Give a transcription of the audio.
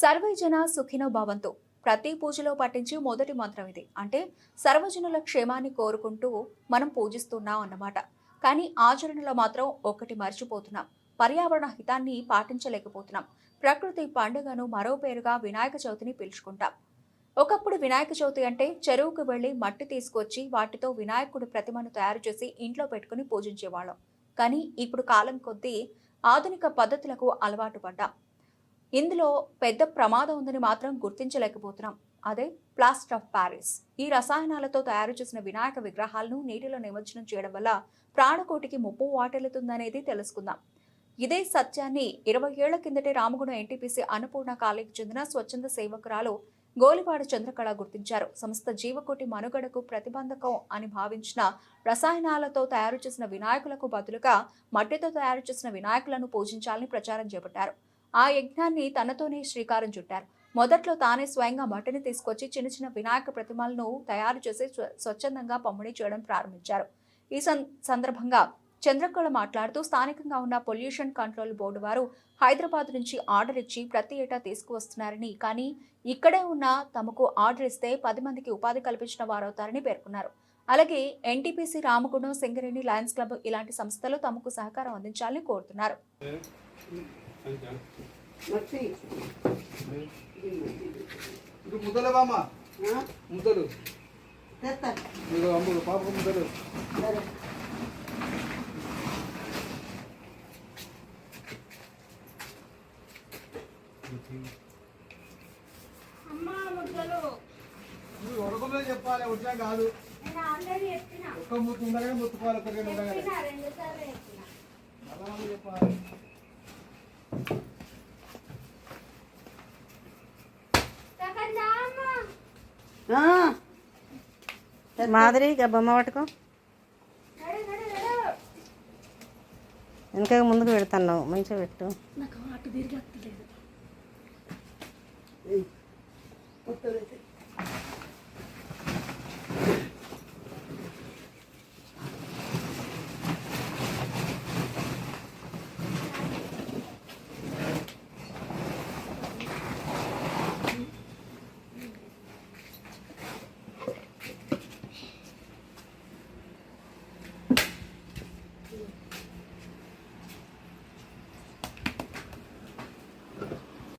Survey జన సుఖినో భవంతు ప్రతి పూజలో పఠించి మొదటి మంత్రం ఇది. అంటే సర్వజనుల క్షేమాన్ని కోరుకుంటూ మనం పూజిస్తున్నాం అన్నమాట. కానీ ఆచరణలో మాత్రం ఒకటి మర్చిపోతున్నాం. పర్యావరణ హితాన్ని పాటించలేకపోతున్నాం. ప్రకృతి పండుగను మరో పేరుగా వినాయక చవితిని పిలుచుకుంటాం. ఒకప్పుడు వినాయక చవితి అంటే చెరువుకు వెళ్లి మట్టి తీసుకొచ్చి వాటితో వినాయకుడి ప్రతిమను తయారు చేసి ఇంట్లో పెట్టుకుని పూజించేవాళ్ళం. కానీ ఇప్పుడు కాలం కొద్దీ ఆధునిక పద్ధతులకు అలవాటు పడ్డాం. ఇందులో పెద్ద ప్రమాదం ఉందని మాత్రం గుర్తించలేకపోతున్నాం. అదే ప్లాస్టర్ ఆఫ్ ప్యారిస్. ఈ రసాయనాలతో తయారు చేసిన వినాయక విగ్రహాలను నీటిలో నిమజ్జనం చేయడం వల్ల ప్రాణకోటికి ముప్పు వాటిల్లుతుందనేది తెలుసుకుందాం. ఇదే సత్యాన్ని 20 ఏళ్ల కిందటే రామగుండం ఎన్టీపీసీ అన్నపూర్ణ కాలేజీకి చెందిన స్వచ్ఛంద సేవకురాలు గోలివాడ చంద్రకళ గుర్తించారు. సమస్త జీవకోటి మనుగడకు ప్రతిబంధకం అని భావించిన రసాయనాలతో తయారు చేసిన వినాయకులకు బదులుగా మట్టితో తయారు చేసిన వినాయకులను పూజించాలని ప్రచారం చేపట్టారు. ఆ యజ్ఞాన్ని తనతోనే శ్రీకారం చుట్టారు. మొదట్లో తానే స్వయంగా మట్టిని తీసుకొచ్చి చిన్న చిన్న వినాయక ప్రతిమలను తయారు చేసి స్వచ్ఛందంగా పంపిణీ చేయడం ప్రారంభించారు. ఈ సందర్భంగా చంద్రకళ మాట్లాడుతూ స్థానికంగా ఉన్న పొల్యూషన్ కంట్రోల్ బోర్డు వారు హైదరాబాద్ నుంచి ఆర్డర్ ఇచ్చి ప్రతి ఏటా తీసుకువస్తున్నారని, కానీ ఇక్కడే ఉన్న తమకు ఆర్డర్ ఇస్తే 10 మందికి ఉపాధి కల్పించిన వారవుతారని పేర్కొన్నారు. అలాగే NTPC Ramagundam, Singareni, Lions club ఇలాంటి సంస్థలు తమకు సహకారం అందించాలని కోరుతున్నారు. చెప్పాలి వచ్చా కాదు ఒక్క ముత్తు ఉండగానే ముత్తుకోవాలి చెప్పాలి. మాదిరి బొమ్మ పట్టుకో, ఇంకా ముందుకు పెడతాను, మంచిగా పెట్టు. నాకు